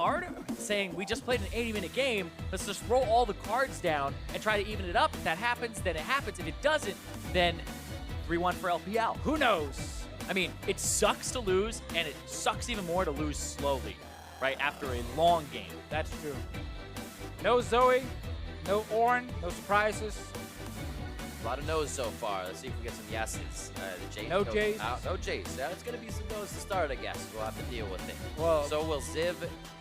smart, saying we just played an 80-minute game, let's just throw all the cards down and try to even it up. If that happens, then it happens. If it doesn't, then 3-1 for LPL. Who knows? I mean, it sucks to lose, and it sucks even more to lose slowly, right, after a long game. That's true. No Zoe, no Ornn, no surprises. A lot of no's so far. Let's see if we get some yeses. The Jace No goes Jace. out. No Jace. It's going to be some no's to start, I guess. We'll have to deal with it. Well, So will Ziv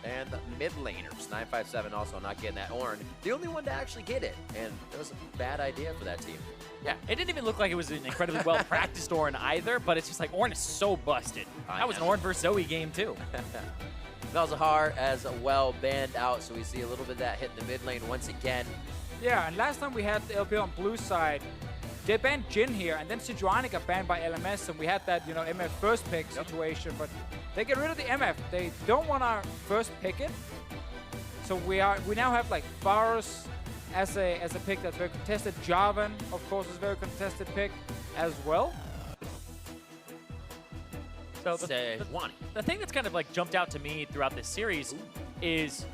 and the mid laners. 957 also not getting that Ornn. The only one to actually get it. And it was a bad idea for that team. Yeah, it didn't even look like it was an incredibly well-practiced Ornn either, but it's just like Ornn is so busted. That was an Ornn versus Zoe game, too. Malzahar as well banned out, so we see a little bit of that hit in the mid lane once again. yeah, and last time we had the LPL on blue side, they banned Jhin here, and then Sejuani got banned by LMS, and we had that, you know, MF first pick situation, but they get rid of the MF. They don't want our first pick it. So we now have like Varus as a pick that's very contested. Jarvan, of course, is a very contested pick as well. So Sejuani. the thing that's kind of like jumped out to me throughout this series is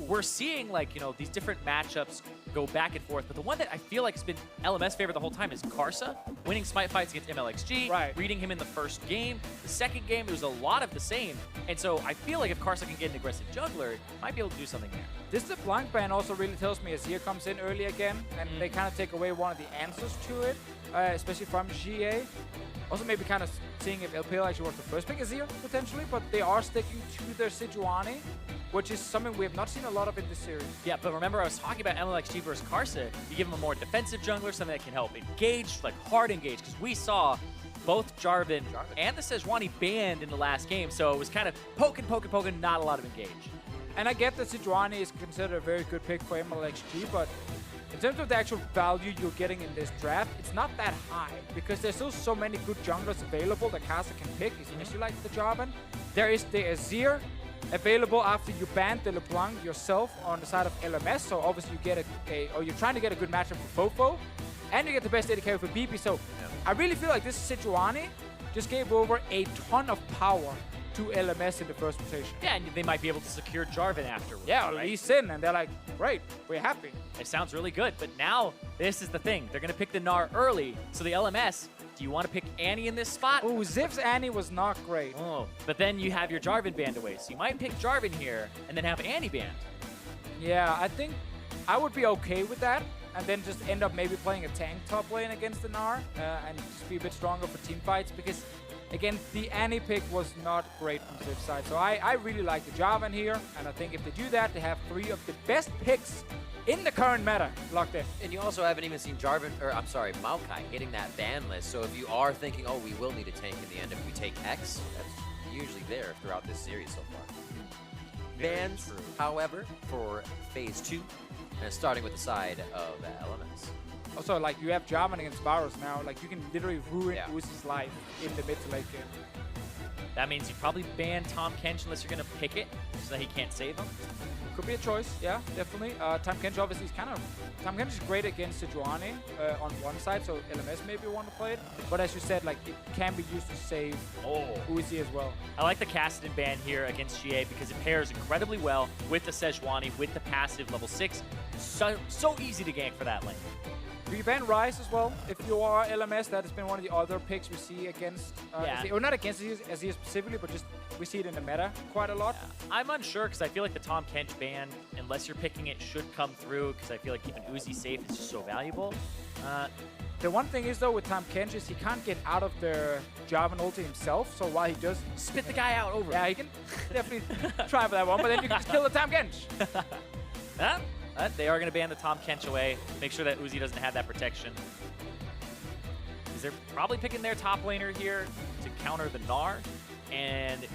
we're seeing like, you know, these different matchups go back and forth, but the one that I feel like has been LMS favorite the whole time is Karsa, winning smite fights against Mlxg, Right. reading him in the first game. The second game, it was a lot of the same, and so I feel like if Karsa can get an aggressive jungler, might be able to do something there. This LeBlanc ban also really tells me Azir comes in early again, and they kind of take away one of the answers to it, especially from Xiye. Also maybe kind of seeing if LPL actually wants to first pick Azir, potentially, but they are sticking to their Sejuani, which is something we have not seen a lot of in this series. Yeah, but remember I was talking about Mlxg versus Karsa. You give him a more defensive jungler, something that can help engage, like hard engage, because we saw both Jarvan and the Sejuani banned in the last game, so it was kind of poking, not a lot of engage. And I get that Sejuani is considered a very good pick for Mlxg, but in terms of the actual value you're getting in this draft, it's not that high, because there's still so many good junglers available that Karsa can pick, especially like the Jarvan. There is the Azir available after you banned the LeBlanc yourself on the side of LMS, so obviously you get or you're trying to get a good matchup for FoFo, and you get the best AD carry for BeBe, so I really feel like this Sejuani just gave over a ton of power to LMS in the first rotation. Yeah, and they might be able to secure Jarvan afterwards. Yeah, right? Lee's in, and they're like, great, we're happy. It sounds really good, but now this is the thing. They're going to pick the Gnar early, so the LMS, do you want to pick Annie in this spot? Oh, Ziv's Annie was not great. Oh, but then you have your Jarvan banned away, so you might pick Jarvan here and then have Annie banned. Yeah, I think I would be okay with that, and then just end up maybe playing a tank top lane against the Gnar, and just be a bit stronger for team fights, because again, the Annie pick was not great from Ziv's side. So I really like the Jarvan here, and I think if they do that, they have 3 of the best picks in the current meta locked in. And you also haven't even seen Mlxg hitting that ban list. So if you are thinking, oh, we will need a tank in the end if we take X, that's usually there throughout this series so far. Bans, however, for phase 2, and starting with the side of LMS. Also, like, you have Jarvan against Varus now. Like, you can literally ruin Uzi's life in the mid to late game. That means you probably ban Tahm Kench unless you're going to pick it so that he can't save him. Could be a choice, yeah, definitely. Tahm Kench obviously is Tahm Kench is great against Sejuani on one side, so LMS maybe want to play it. But as you said, like, it can be used to save Uzi as well. I like the Kassadin ban here against Xiye because it pairs incredibly well with the Sejuani, with the passive level 6. So easy to gank for that lane. You ban Ryze as well. If you are LMS, that has been one of the other picks we see against, or not against Azir specifically, but just we see it in the meta quite a lot. Yeah. I'm unsure because I feel like the Tahm Kench ban, unless you're picking it, should come through because I feel like keeping Uzi safe is just so valuable. The one thing is though with Tahm Kench is he can't get out of the Jarvan ulti himself, so while he does spit the guy out over. Yeah, he can definitely try for that one, but then you can just kill the Tahm Kench. They are going to ban the Tahm Kench away. Make sure that Uzi doesn't have that protection. Because they're probably picking their top laner here to counter the Gnar. And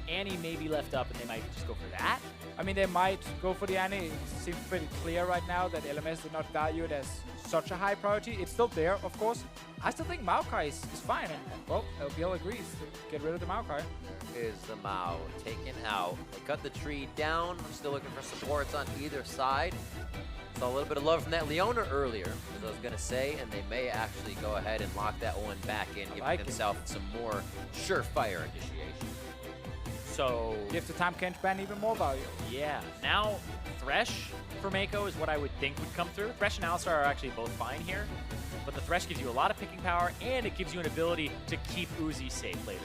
Annie may be left up, and they might just go for that. I mean, they might go for the Annie. It seems pretty clear right now that LMS did not value it as such a high priority. It's still there, of course. I still think Mlxg is fine. And, well, LPL agrees to get rid of the Mlxg. Is the Mao taken out. They cut the tree down. I'm still looking for supports on either side. Saw a little bit of love from that Leona earlier, as I was going to say, and they may actually go ahead and lock that one back in, giving themselves some more surefire initiation. So Gives the time Kench ban even more value. yeah, now Thresh for Meiko is what I would think would come through. Thresh and Alistar are actually both fine here, but the Thresh gives you a lot of picking power, and it gives you an ability to keep Uzi safe later.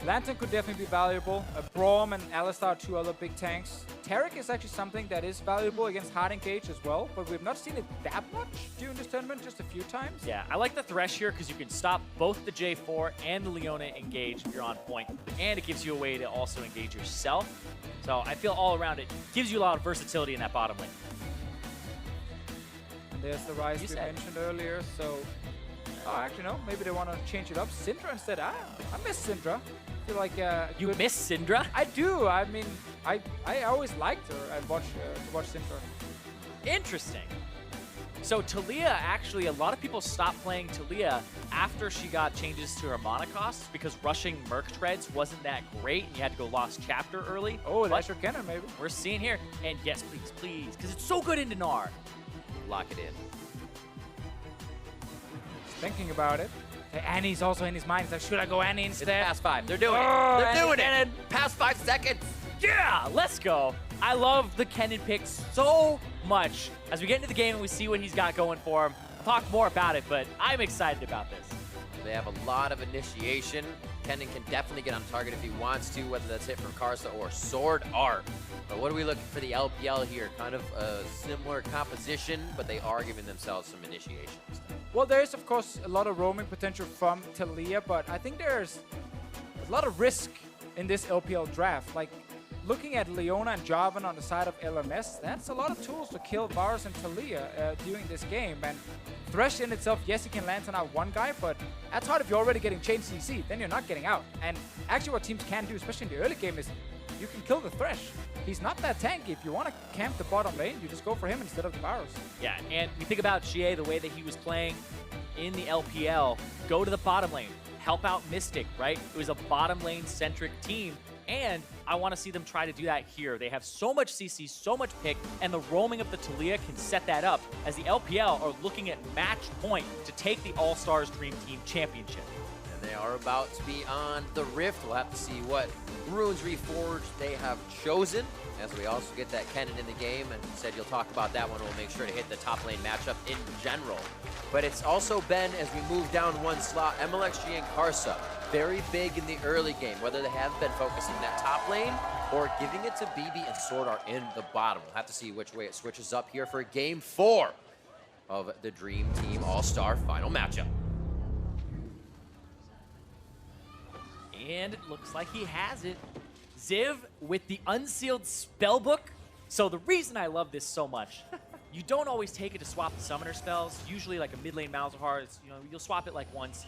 Lantern could definitely be valuable. Braum and Alistar are 2 other big tanks. Taric is actually something that is valuable against hard engage as well, but we've not seen it that much during this tournament, just a few times. Yeah, I like the Thresh here because you can stop both the J4 and the Leona engage if you're on point, and it gives you a way to also engage yourself. So I feel all around it gives you a lot of versatility in that bottom lane. And there's the Rise we mentioned earlier, so... Oh, actually no, maybe they want to change it up. Syndra instead. I miss Syndra. I feel like you miss Syndra? I do. I mean, I always liked her and watch Syndra. Interesting. So Taliyah, actually, a lot of people stopped playing Taliyah after she got changes to her mana costs because rushing Merc Treads wasn't that great and you had to go Lost Chapter early. Oh, that's your Kennen, maybe. We're seeing here. And yes, please, please, because it's so good into Gnar. Lock it in. Thinking about it. Annie's also in his mind. He's like, should I go Annie instead? It's past 5. They're doing it. They're doing it. Past 5 seconds. Yeah, let's go. I love the Kennen pick so much. As we get into the game and we see what he's got going for him, I'll talk more about it, but I'm excited about this. They have a lot of initiation. Kennen can definitely get on target if he wants to, whether that's hit from Karsa or SwordArt. But what are we looking for the LPL here? Kind of a similar composition, but they are giving themselves some initiation stuff. Well, there is, of course, a lot of roaming potential from Taliyah, but I think there's a lot of risk in this LPL draft. Like, looking at Leona and Jarvan on the side of LMS, that's a lot of tools to kill Varus and Taliyah during this game. And Thresh in itself, yes, he can lantern out one guy, but that's hard if you're already getting chain CC, then you're not getting out. And actually what teams can do, especially in the early game, is you can kill the Thresh. He's not that tanky. If you want to camp the bottom lane, you just go for him instead of the Varus. Yeah, and you think about Xiye, the way that he was playing in the LPL, go to the bottom lane, help out Mystic, right? It was a bottom lane centric team, and I want to see them try to do that here. They have so much CC, so much pick, and the roaming of the Taliyah can set that up as the LPL are looking at match point to take the All-Stars Dream Team Championship. And they are about to be on the Rift. We'll have to see what Runes Reforged they have chosen, as we also get that Kennen in the game, and said you'll talk about that one. We'll make sure to hit the top lane matchup in general. But it's also been, as we move down one slot, Mlxg and Karsa, very big in the early game, whether they have been focusing that top lane or giving it to BeBe and SwordArt in the bottom. We'll have to see which way it switches up here for Game 4 of the Dream Team All-Star Final matchup. And it looks like he has it. Ziv with the unsealed spellbook. So the reason I love this so much, you don't always take it to swap the summoner spells. Usually like a mid lane Malzahar, you'll swap it like once.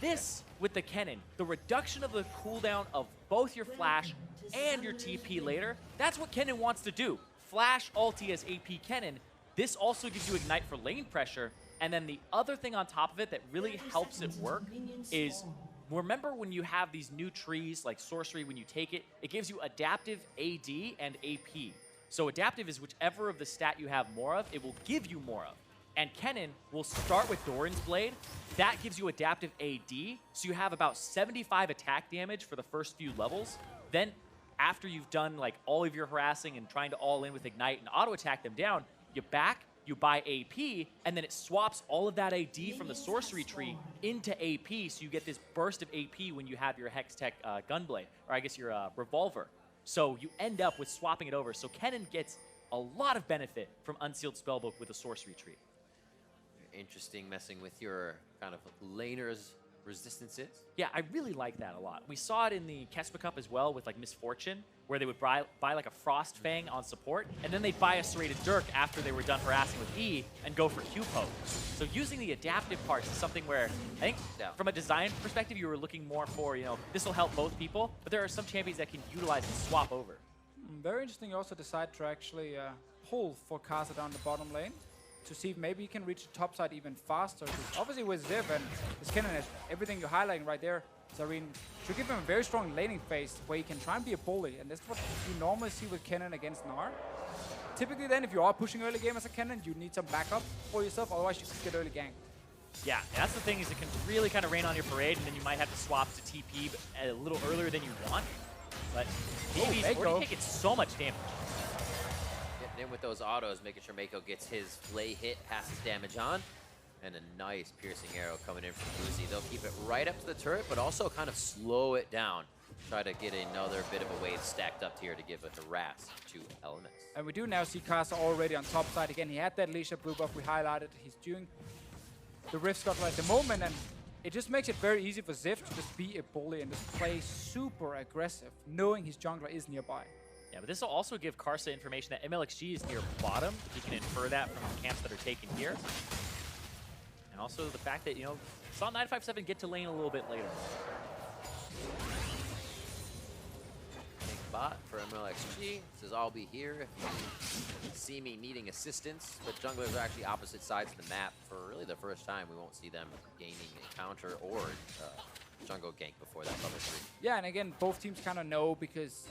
This with the Kennen, the reduction of the cooldown of both your flash and your TP later, that's what Kennen wants to do. Flash ulti as AP Kennen. This also gives you ignite for lane pressure. And then the other thing on top of it that really helps it work is, remember when you have these new trees like sorcery, when you take it, it gives you adaptive AD and AP. So adaptive is whichever of the stat you have more of, it will give you more of. And Kennen will start with Doran's Blade. That gives you adaptive AD, so you have about 75 attack damage for the first few levels. Then after you've done like all of your harassing and trying to all in with Ignite and auto attack them down, you back, you buy AP, and then it swaps all of that AD from the sorcery tree into AP, so you get this burst of AP when you have your Hextech Gunblade, or I guess your Revolver. So you end up with swapping it over. So Kennen gets a lot of benefit from Unsealed Spellbook with a sorcery tree. Interesting, messing with your kind of laner's resistances. Yeah, I really like that a lot. We saw it in the Kespa Cup as well with like Misfortune, where they would buy like a Frost Fang on support, and then they'd buy a Serrated Dirk after they were done harassing with E and go for Q-Poke. So using the adaptive parts is something where I think from a design perspective, you were looking more for, this will help both people, but there are some champions that can utilize and swap over. Very interesting. You also decide to actually pull for Karsa down the bottom lane to see if maybe he can reach the top side even faster. Obviously with Ziv and this Kennen, everything you're highlighting right there, Zirene should give him a very strong laning phase where he can try and be a bully, and that's what you normally see with Kennen against Gnar. Typically then, if you are pushing early game as a Kennen, you need some backup for yourself, otherwise you could get early gank. Yeah, that's the thing, is it can really kind of rain on your parade, and then you might have to swap to TP a little earlier than you want. But BeBe's already taking so much damage. Getting in with those autos, making sure Meiko gets his flay hit, passes damage on. And a nice piercing arrow coming in from Uzi. They'll keep it right up to the turret, but also kind of slow it down. Try to get another bit of a wave stacked up here to give a harass to LMS. And we do now see Karsa already on top side again. He had that Leisha blue buff we highlighted. He's doing the Rift Scuttle at the moment, and it just makes it very easy for Ziv to just be a bully and just play super aggressive, knowing his jungler is nearby. Yeah, but this will also give Karsa information that Mlxg is near bottom. He can infer that from the camps that are taken here. And also the fact that, you know, saw 957 get to lane a little bit later. Big bot for Mlxg. Says, I'll be here if you see me needing assistance. But junglers are actually opposite sides of the map. For really the first time, we won't see them gaining a counter or jungle gank before that level 3. Yeah, and again, both teams kind of know, because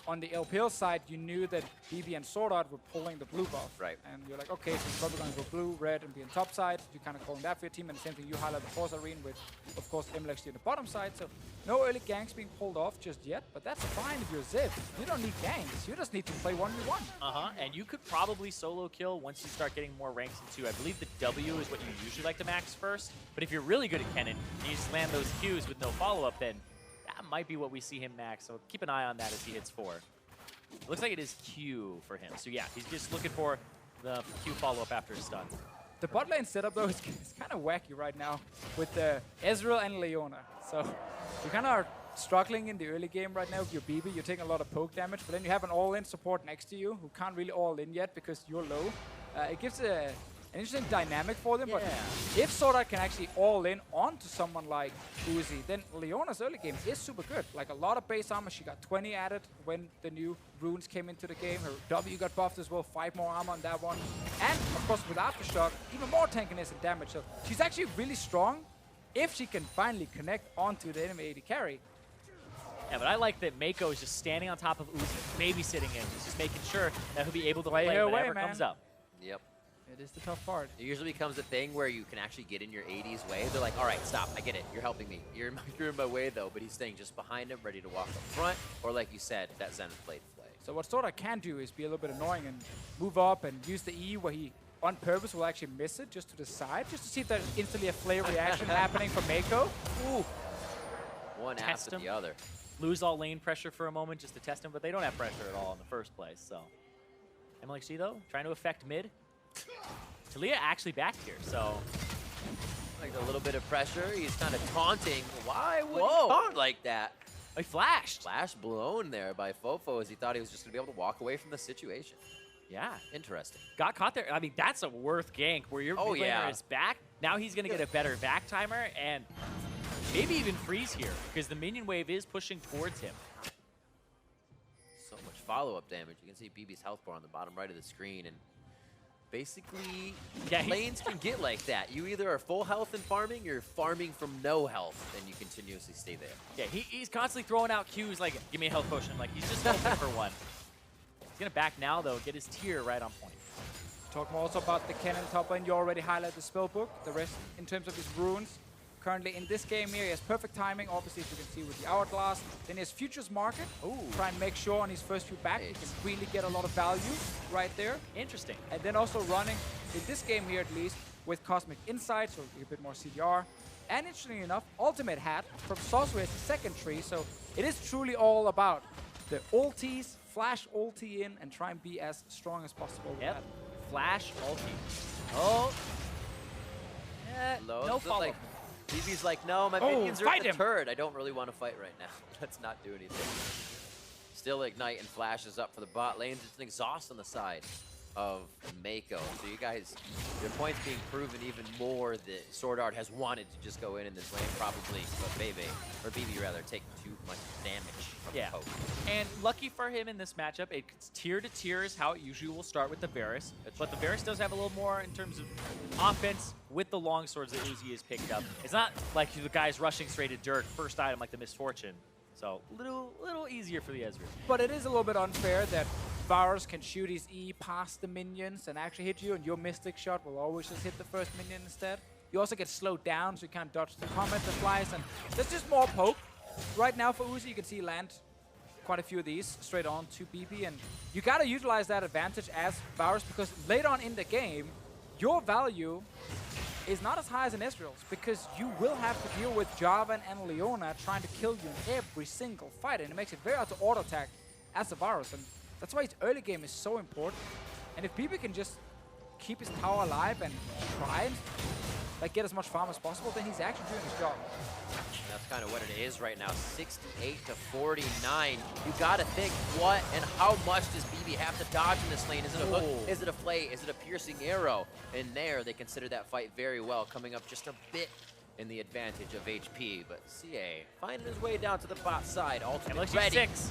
on the LPL side, you knew that BeBe and SwordArt were pulling the blue buff. Right. And you're like, okay, so it's probably going to go blue, red, and be on top side. You're kind of calling that for your team. And the same thing you highlight the FoFo Arena with, of course, Mlxg on the bottom side. So no early ganks being pulled off just yet, but that's fine if you're Ziv. You don't need ganks. You just need to play 1v1. And you could probably solo kill once you start getting more ranks into, I believe the W is what you usually like to max first. But if you're really good at Kennen, and you just land those Qs with no follow-up, then that might be what we see him max. So keep an eye on that as he hits 4. It looks like it is Q for him. So yeah, he's just looking for the Q follow-up after his stun. The bot lane setup, though, is kind of wacky right now with Ezreal and Leona. So you kind of are struggling in the early game right now with your BeBe. You're taking a lot of poke damage, but then you have an all-in support next to you who can't really all-in yet because you're low. It gives an interesting dynamic for them, but if SwordArt can actually all-in onto someone like Uzi, then Leona's early game is super good. Like a lot of base armor, she got 20 added when the new runes came into the game. Her W got buffed as well, 5 more armor on that one. And of course with Aftershock, even more tankiness and damage. So she's actually really strong if she can finally connect onto the enemy AD carry. Yeah, but I like that Meiko is just standing on top of Uzi, babysitting him. He's just making sure that he'll be able to play whenever it comes up. Yep. It is the tough part. It usually becomes a thing where you can actually get in your AD's way. They're like, all right, stop, I get it. You're helping me. You're in my way, though. But he's staying just behind him, ready to walk up front. Or like you said, that Zen Blade flay. So what SwordArt can do is be a little bit annoying and move up and use the E where he, on purpose, will actually miss it just to the side, just to see if there's instantly a flay reaction happening from Meiko. Ooh. One after the other. Lose all lane pressure for a moment just to test him, but they don't have pressure at all in the first place, so. Mlxg, though, trying to affect mid. Taliyah actually back here, so. Like a little bit of pressure. He's kind of taunting. Why would he taunt like that? He flashed. Flash blown there by FoFo as he thought he was just going to be able to walk away from the situation. Yeah. Interesting. Got caught there. I mean, that's a worth gank where your mid laner is back. Now he's going to get a better back timer and maybe even freeze here because the minion wave is pushing towards him. So much follow-up damage. You can see BeBe's health bar on the bottom right of the screen, and basically, lanes can get like that. You either are full health and farming, you're farming from no health, and you continuously stay there. Yeah, he's constantly throwing out Qs like, give me a health potion. Like, he's just hoping for one. He's going to back now, though, get his tier right on point. Talking also about the Kennen top lane, you already highlighted the spellbook. The rest, in terms of his runes, currently in this game here, he has perfect timing, obviously, as you can see with the Hourglass. Then he has Futures Market. Ooh. Try and make sure on his first few back, he can really get a lot of value right there. Interesting. And then also running, in this game here at least, with Cosmic Insight, so a bit more CDR. And interestingly enough, Ultimate Hat from Sorcery as the second tree, so it is truly all about the ultis, flash ulti in, and try and be as strong as possible with that. Flash ulti. Oh. No follow. BeBe's like, no, my minions are in the turret. I don't really want to fight right now. Let's not do anything. Still Ignite and flashes up for the bot lane. It's an exhaust on the side of Meiko. So you guys, your point's being proven even more that SwordArt has wanted to just go in this lane, probably, but BeBe rather, take too much damage from the poke. And lucky for him in this matchup, it's tier to tier is how it usually will start with the Varus. But the Varus does have a little more in terms of offense with the long swords that Uzi has picked up. It's not like the guy's rushing straight at Dirk, first item like the Misfortune. So little easier for the Ezreal. But it is a little bit unfair that Varus can shoot his E past the minions and actually hit you, and your Mystic Shot will always just hit the first minion instead. You also get slowed down, so you can't dodge the comet that flies, and there's just more poke. Right now for Uzi, you can see land quite a few of these straight on to BeBe, and you gotta utilize that advantage as Varus, because later on in the game, your value is not as high as an Ezreal's, because you will have to deal with Jarvan and Leona trying to kill you in every single fight, and it makes it very hard to auto-attack as a Varus, and that's why his early game is so important. And if BeBe can just keep his tower alive and try and like get as much farm as possible, then he's actually doing his job. That's kind of what it is right now, 68 to 49. You gotta think, what and how much does BeBe have to dodge in this lane? Is it a hook? Is it a flay? Is it a piercing arrow? And there, they consider that fight very well, coming up just a bit in the advantage of HP. But Xiye finding his way down to the bot side, ultimate ready. 6.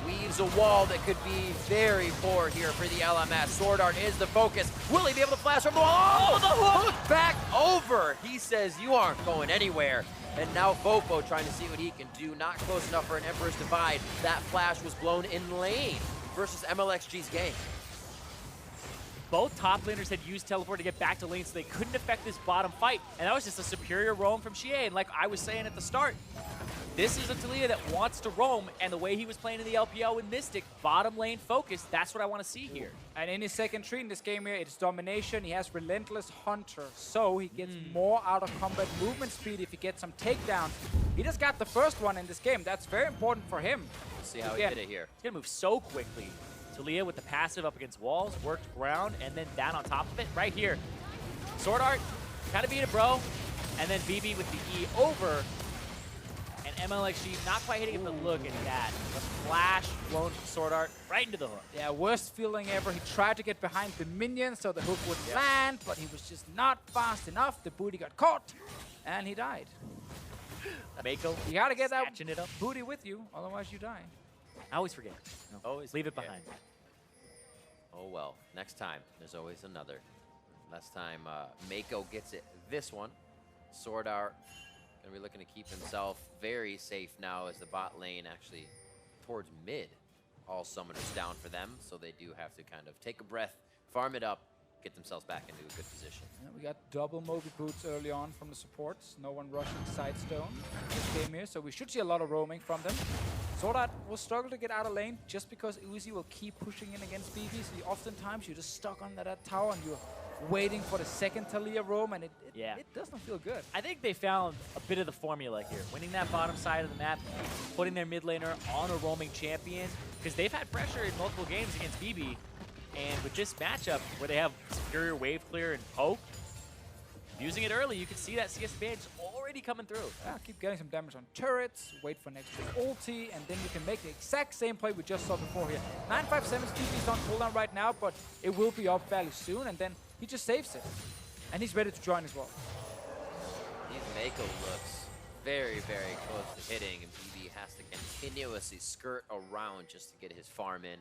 Weaves a wall that could be very poor here for the LMS. SwordArt is the focus. Will he be able to flash from the wall? Oh, the hook back over. He says, you aren't going anywhere. And now FoFo trying to see what he can do. Not close enough for an Emperor's Divide. That flash was blown in lane versus Mlxg's game. Both top laners had used teleport to get back to lane, so they couldn't affect this bottom fight. And that was just a superior roam from Xiye. And like I was saying at the start, this is a Taliyah that wants to roam, and the way he was playing in the LPL with Mystic, bottom lane focus, that's what I want to see here. And in his second tree in this game here, it's domination. He has Relentless Hunter, so he gets more out of combat movement speed if he gets some takedowns. He just got the first one in this game. That's very important for him. Let's see how he did it here. He's going to move so quickly. Taliyah with the passive up against walls, worked ground, and then down on top of it, right here. SwordArt, kind of beat it, bro. And then BeBe with the E over. And Mlxg not quite hitting it, but look at that. The flash blown from SwordArt right into the hook. Yeah, worst feeling ever. He tried to get behind the minion so the hook would land, but he was just not fast enough. The booty got caught, and he died. Meiko, You gotta get that snatching it up. booty with you, otherwise you die. I always forget. No, Always leave it forget. behind. Oh well, next time, there's always another. Last time, Meiko gets it this one. SwordArt gonna be looking to keep himself very safe now as the bot lane actually towards mid. All summoners down for them, so they do have to kind of take a breath, farm it up, get themselves back into a good position. Yeah, we got double Moby Boots early on from the supports. No one rushing Sidestone this game here, so we should see a lot of roaming from them. SwordArt will struggle to get out of lane just because Uzi will keep pushing in against BeBe, so oftentimes you're just stuck under that tower and you're waiting for the second Taliyah roam, and it doesn't feel good. I think they found a bit of the formula here. Winning that bottom side of the map, putting their mid laner on a roaming champion, because they've had pressure in multiple games against BeBe. And with this matchup, where they have superior wave clear and poke, using it early, you can see that CS advantage already coming through. Yeah, keep getting some damage on turrets, wait for next big ulti, and then you can make the exact same play we just saw before here. 957's TP is on cooldown right now, but it will be up fairly soon, and then he just saves it. And he's ready to join as well. Meiko looks very, very close to hitting, and BeBe has to continuously skirt around just to get his farm in.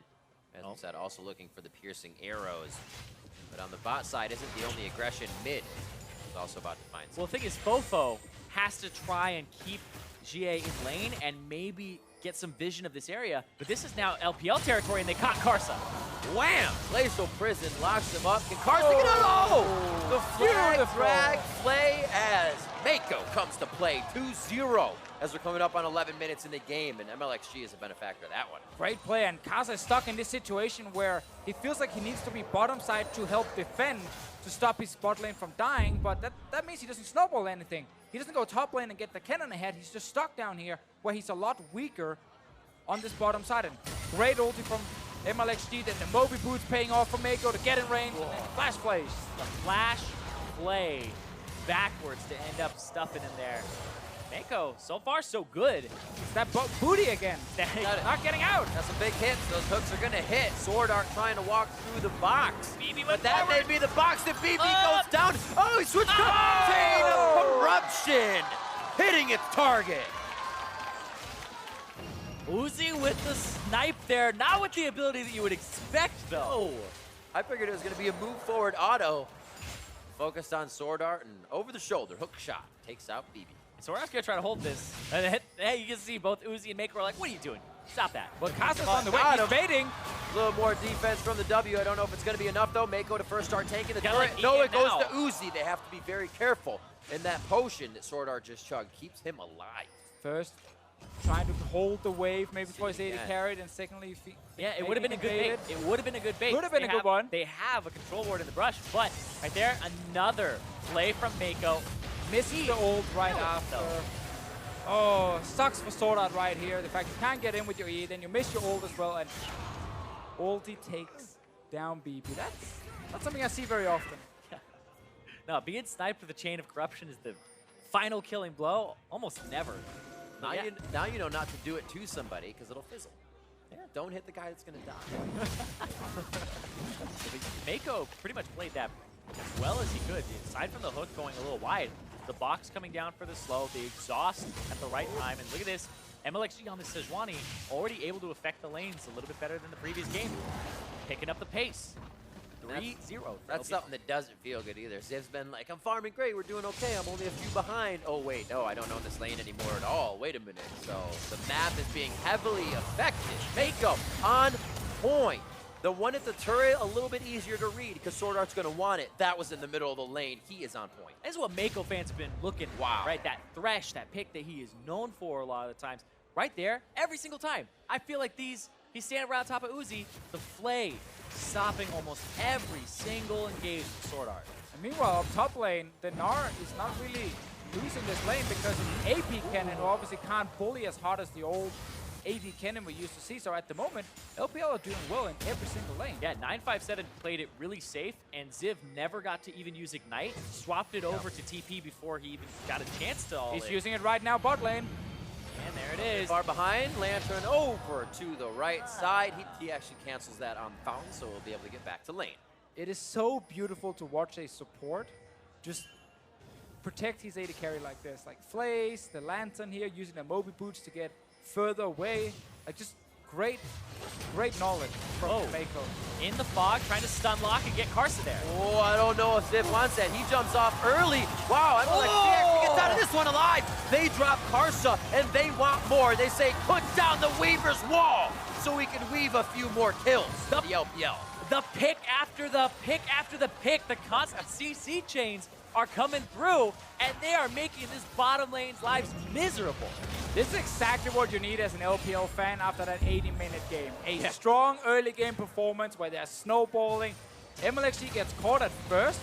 As we said, also looking for the piercing arrows. But on the bot side isn't the only aggression. Mid is also about to find Well, the thing is, FoFo has to try and keep Xiye in lane and maybe get some vision of this area. But this is now LPL territory, and they caught Karsa. Wham! Glacial Prison locks him up. Can Karsa get it? Oh! The flag drag play as Meiko comes to play 2-0 as we're coming up on 11 minutes in the game, and Mlxg is a benefactor of that one. Great play, and Karsa is stuck in this situation where he feels like he needs to be bottom side to help defend to stop his bot lane from dying, but that means he doesn't snowball anything. He doesn't go top lane and get the cannon ahead. He's just stuck down here where he's a lot weaker on this bottom side. And great ulti from Mlxg, then the Moby Boots paying off for Meiko to get in range, and then flash plays. The flash play backwards to end up stuffing in there. Meiko, so far so good. It's that booty again. Not getting out. That's some big hits. Those hooks are going to hit. SwordArt trying to walk through the box. But that may be the box that BeBe goes down. Oh, he switched to Chain of Corruption, hitting its target. Uzi with the snipe there. Not with the ability that you would expect, though. I figured it was going to be a move forward auto. Focused on SwordArt and over the shoulder. Hook shot. Takes out BeBe. So we're just going to try to hold this. And hey, you can see both Uzi and Meiko are like, what are you doing? Stop that. Well, Karsa's on the way. He's baiting. A little more defense from the W. I don't know if it's going to be enough, though. Meiko to first start tanking the turret. Like No, it goes now. to Uzi. They have to be very careful. And that potion that SwordArt just chugged keeps him alive. First trying to hold the wave, maybe for his AD carry, and secondly, yeah, it would have been a good bait. It would have been a good bait. Could have been a good one. They have a control ward in the brush, but right there, another play from Meiko. Missing the ult right after. Oh, sucks for SwordArt right here. The fact you can't get in with your E, then you miss your ult as well, and ulti takes down BeBe. That's not something I see very often. Yeah. No, being sniped with a chain of corruption is the final killing blow. Almost never. Now, now you know not to do it to somebody because it'll fizzle. Yeah. Don't hit the guy that's going to die. Meiko pretty much played that as well as he could. Aside from the hook going a little wide, the box coming down for the slow, the exhaust at the right time. And look at this, Mlxg on the Sejuani already able to affect the lanes a little bit better than the previous game. Picking up the pace. 3-0. That's something that doesn't feel good either. Ziv's been like, I'm farming great, we're doing okay, I'm only a few behind. Oh wait, no, I don't own this lane anymore at all. Wait a minute. So the map is being heavily affected. Meiko on point. The one at the turret, a little bit easier to read because SwordArt's going to want it. That was in the middle of the lane. He is on point. This is what Meiko fans have been looking for, right? That Thresh, that pick that he is known for a lot of the times. Right there, every single time. I feel like he's standing around top of Uzi, the Flay stopping almost every single engage with SwordArt. And meanwhile, up top lane, the Gnar is not really losing this lane because AP Kennen, who obviously can't bully as hard as the old AD Kennen we used to see. So at the moment, LPL are doing well in every single lane. Yeah, 957 played it really safe, and Ziv never got to even use Ignite. Swapped it over to TP before he even got a chance to all He's using it right now, bot lane. And there it is. Far behind, Lantern over to the right side. He actually cancels that on the fountain, so we'll be able to get back to lane. It is so beautiful to watch a support just protect his AD carry like this. Like Flays, the Lantern here, using the Moby Boots to get further away. Like just great knowledge from Meiko. In the fog, trying to stun lock and get Karsa there. Oh, I don't know if Ziv wants that. He jumps off early. Wow, Mlxg actually gets out of this one alive. They drop Karsa, and they want more. They say, put down the Weaver's wall so we can weave a few more kills for the LPL. The pick after the pick after the pick. The constant CC chains are coming through, and they are making this bottom lane's lives miserable. This is exactly what you need as an LPL fan after that 80-minute game. A strong early game performance where they're snowballing. Mlxg gets caught at first,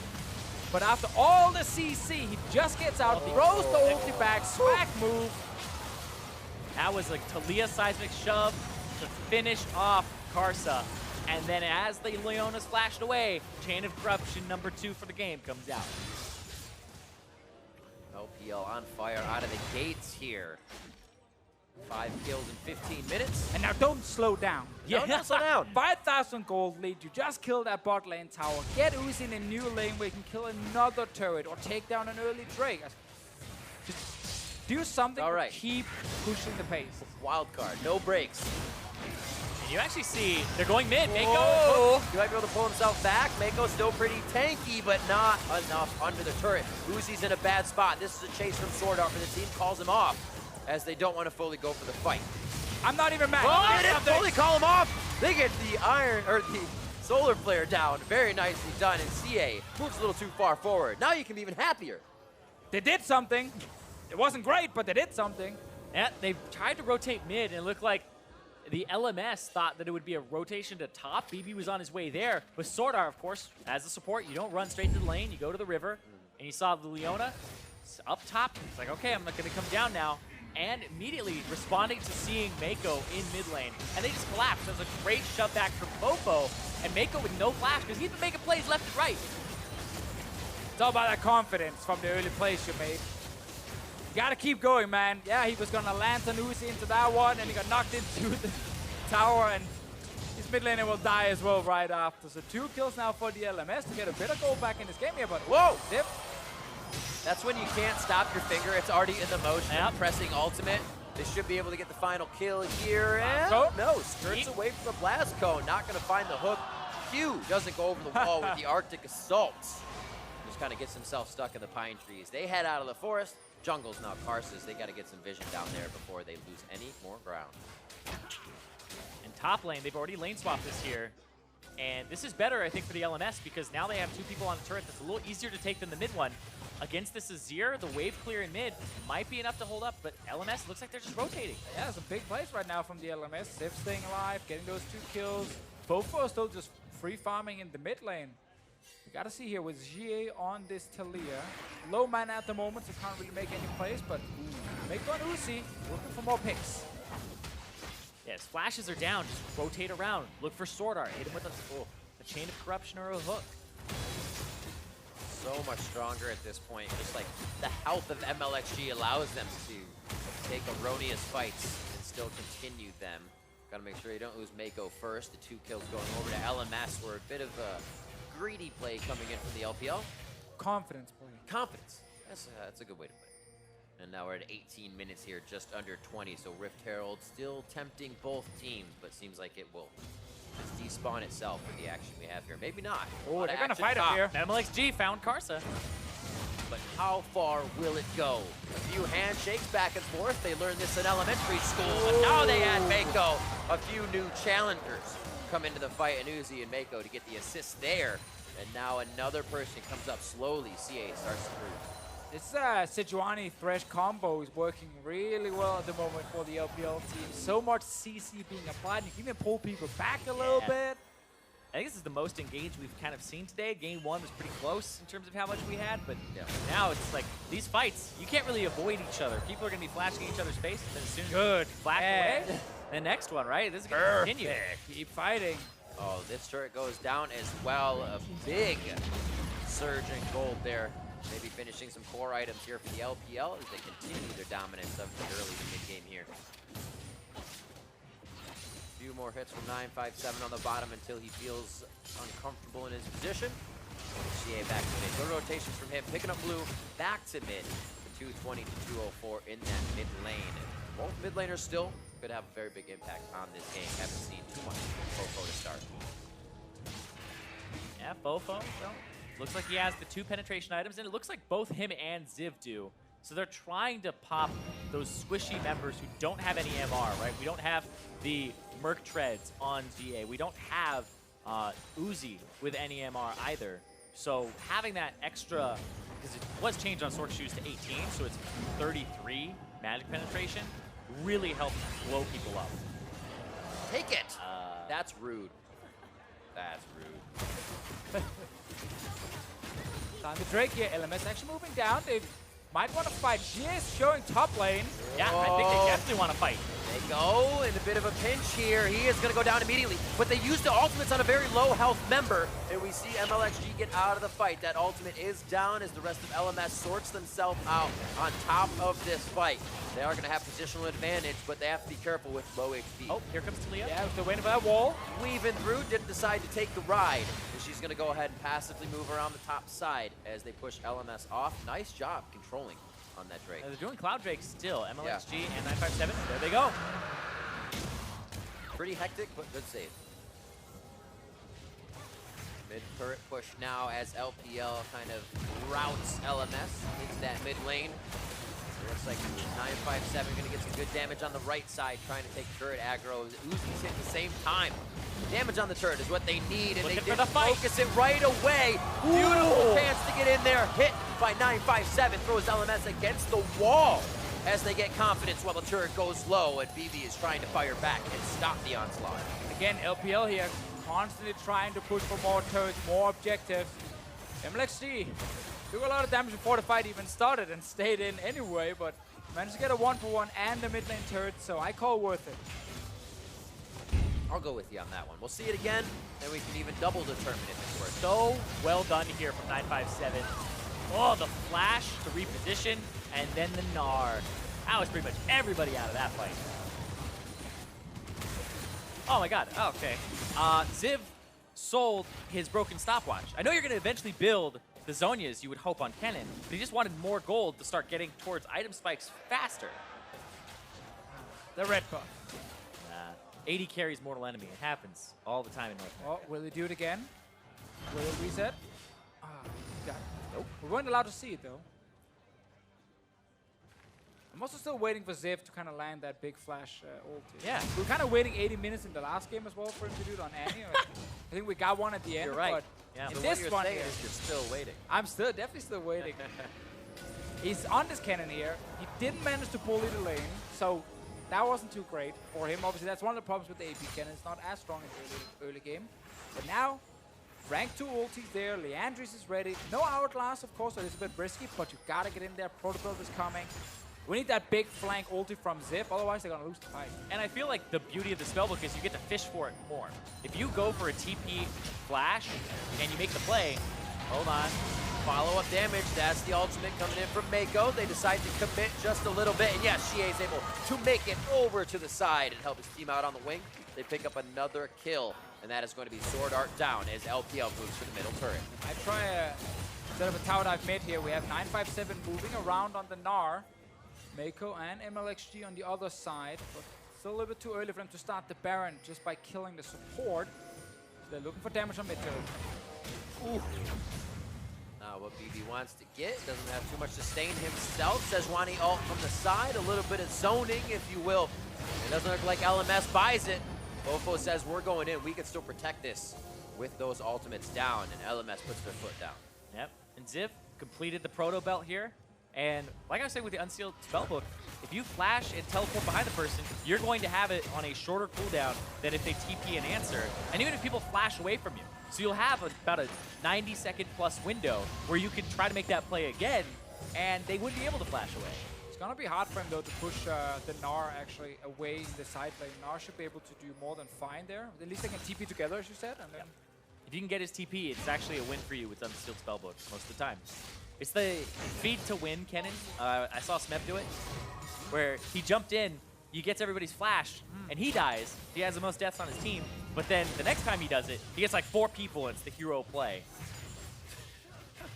but after all the CC, he just gets out, throws the ulti back, swag move. That was a Taliyah seismic shove to finish off Karsa. And then as the Leona's flashed away, Chain of Corruption #2 for the game comes out. LPL on fire out of the gates here. 5 kills in 15 minutes. And now don't slow down. Yeah, don't slow down. 5,000 gold lead. You just killed that bot lane tower. Get Uzi in a new lane where you can kill another turret or take down an early Drake. Just do something to keep pushing the pace. Wild card, no breaks. And you actually see they're going mid. Meiko, he might be able to pull himself back. Meiko's still pretty tanky, but not enough under the turret. Uzi's in a bad spot. This is a chase from SwordArt, but the team calls him off as they don't want to fully go for the fight. I'm not even mad. Oh, they didn't fully call him off. They get the the solar player down. Very nicely done. And Xiye moves a little too far forward. Now you can be even happier. They did something. It wasn't great, but they did something. Yeah, they tried to rotate mid, and it looked like the LMS thought that it would be a rotation to top. BeBe was on his way there. With SwordArt, of course, as a support, you don't run straight to the lane. You go to the river, and you saw the Leona up top. It's like, okay, I'm not going to come down now. And immediately responding to seeing Meiko in mid lane. And they just collapsed. That was a great shove back from FoFo. And Meiko with no flash, because he's been making plays left and right. It's all about that confidence from the early plays you made. You gotta keep going, man. Yeah, he was gonna Lantern Uzi into that one, and he got knocked into the tower, and his mid laner will die as well right after. So 2 kills now for the LMS to get a bit of goal back in this game here, but whoa! Zip. That's when you can't stop your finger. It's already in the motion. Pressing ultimate. They should be able to get the final kill here. And no, skirts away from the blast cone. Not going to find the hook. Q doesn't go over the wall with the Arctic Assault. Just kind of gets himself stuck in the pine trees. They head out of the forest. Jungle's now Karsa's. They got to get some vision down there before they lose any more ground. In top lane, they've already lane swapped this here. And this is better, I think, for the LMS because now they have 2 people on the turret that's a little easier to take than the mid one. Against this Azir, the wave clear in mid might be enough to hold up, but LMS looks like they're just rotating. Yeah, it's a big place right now from the LMS. Ziv staying alive, getting those 2 kills. FoFo still just free farming in the mid lane. We gotta see here with Xiye on this Taliyah. Low mana at the moment, so can't really make any plays, but Meiko and Uzi looking for more picks. Yes, flashes are down. Just rotate around. Look for SwordArt. Hit him with a chain of corruption or a hook. So much stronger at this point. Just like the health of Mlxg allows them to take erroneous fights and still continue them. Gotta make sure you don't lose Meiko first. The 2 kills going over to LMS were a bit of a greedy play coming in from the LPL. Confidence play. Confidence. That's a good way to put it. And now we're at 18 minutes here, just under 20. So Rift Herald still tempting both teams, but seems like it will just despawn itself with the action we have here. Maybe not. Oh, they're gonna fight up here. Mlxg found Karsa. But how far will it go? A few handshakes back and forth. They learned this in elementary school, but now they add Meiko. A few new challengers come into the fight, and Uzi and Meiko to get the assist there. And now another person comes up slowly. Xiye starts to move. This Sejuani Thresh combo is working really well at the moment for the LPL team. So much CC being applied. You can even pull people back a little bit. I think this is the most engaged we've kind of seen today. Game 1 was pretty close in terms of how much we had, but now it's like these fights, you can't really avoid each other. People are going to be flashing each other's face, and then as soon as you flash away, the next one, right? This is going to continue. Keep fighting. Oh, this turret goes down as well. A big surge in gold there. Maybe finishing some core items here for the LPL as they continue their dominance of the early to mid-game here. A few more hits from 957 on the bottom until he feels uncomfortable in his position. Xiye back to mid. Good rotations from him, picking up blue, back to mid. The 220 to 204 in that mid lane. Both mid laners still could have a very big impact on this game. Haven't seen too much from FoFo to start. Yeah, FoFo, so looks like he has the 2 penetration items, and it looks like both him and Ziv do. So they're trying to pop those squishy members who don't have any MR, right? We don't have the Merc Treads on Xiye. We don't have Uzi with any MR either. So having that extra, because it was changed on Sword Shoes to 18, so it's 33 magic penetration, really helps blow people up. Take it! That's rude. That's rude. Time to Drake here. LMS actually moving down. They might want to fight. Xiye's showing top lane. Yeah, I think they definitely want to fight. They go in a bit of a pinch here. He is going to go down immediately, but they used the ultimates on a very low health member, and we see Mlxg get out of the fight. That ultimate is down as the rest of LMS sorts themselves out on top of this fight. They are going to have positional advantage, but they have to be careful with low HP. Oh, here comes Taliyah. Yeah, they're waiting for that wall. Weaving through, didn't decide to take the ride. And she's going to go ahead and passively move around the top side as they push LMS off. Nice job controlling on that Drake. They're doing Cloud Drake still. Mlxg and 957. There they go. Pretty hectic, but good save. Mid turret push now as LPL kind of routes LMS into that mid lane. It looks like 957 going to get some good damage on the right side, trying to take turret aggro. Uzi's hit at the same time. Damage on the turret is what they need, and they did focus it right away. Beautiful chance to get in there. Hit by 957, throws LMS against the wall as they get confidence while the turret goes low, and BeBe is trying to fire back and stop the onslaught. Again, LPL here constantly trying to push for more turrets, more objectives. Mlxg took a lot of damage before the fight even started and stayed in anyway, but managed to get a 1-for-1 and a mid lane turret, so I call worth it. I'll go with you on that one. We'll see it again, and we can even double determine if it's worth it. So well done here from 957. Oh, the flash, the reposition, and then the Gnar. That was pretty much everybody out of that fight. Oh my god, oh, okay. Ziv sold his broken stopwatch. I know you're going to eventually build the Zhonyas you would hope on Kennen, but he just wanted more gold to start getting towards item spikes faster. The red buff. 80 carries mortal enemy. It happens all the time in North America. Oh, will he do it again? Will it reset? Ah, got it. Nope. We weren't allowed to see it though. I'm also still waiting for Ziv to kind of land that big flash ulti. Yeah. We were kind of waiting 80 minutes in the last game as well for him to do it on Annie. I think we got one at the end. You're right. But Yeah. in So this what you're one saying here, is you're still waiting. I'm definitely still waiting. He's on this cannon here. He didn't manage to bully the lane, so that wasn't too great for him. Obviously, that's one of the problems with the AP cannon. It's not as strong in early game. But now, rank 2 ultis there. Leandris is ready. No hourglass, of course, so it's a bit risky, but you gotta get in there. Proto is coming. We need that big flank ulti from Ziv, otherwise they're gonna lose the fight. And I feel like the beauty of the spellbook is you get to fish for it more. If you go for a TP flash and you make the play, hold on. Follow-up damage, that's the ultimate coming in from Meiko. They decide to commit just a little bit, and yes, Xiye is able to make it over to the side and help his team out on the wing. They pick up another kill, and that is going to be SwordArt down as LPL moves to the middle turret. I try a set of a tower dive mid here. We have 957 moving around on the Gnar. Meiko and Mlxg on the other side, but still a little bit too early for them to start the Baron just by killing the support. So they're looking for damage on mid turret. Ooh. Now what BeBe wants to get, doesn't have too much sustain himself. Sejuani ult from the side, a little bit of zoning, if you will. It doesn't look like LMS buys it. FoFo says we're going in, we can still protect this with those ultimates down, and LMS puts their foot down. Yep. And Ziv completed the proto belt here. And like I was saying with the unsealed spellbook, if you flash and teleport behind the person, you're going to have it on a shorter cooldown than if they TP and answer. And even if people flash away from you. So you'll have about a 90-second plus window where you can try to make that play again, and they wouldn't be able to flash away. It's gonna be hard for him though to push the Gnar actually away in the side lane. Gnar should be able to do more than fine there. At least they can TP together, as you said. And then If you can get his TP, it's actually a win for you with unsealed spellbook most of the time. It's the feed to win, Kennen. I saw Smep do it, where he jumped in, he gets everybody's flash, and he dies. He has the most deaths on his team. But then the next time he does it, he gets like 4 people, and it's the hero play.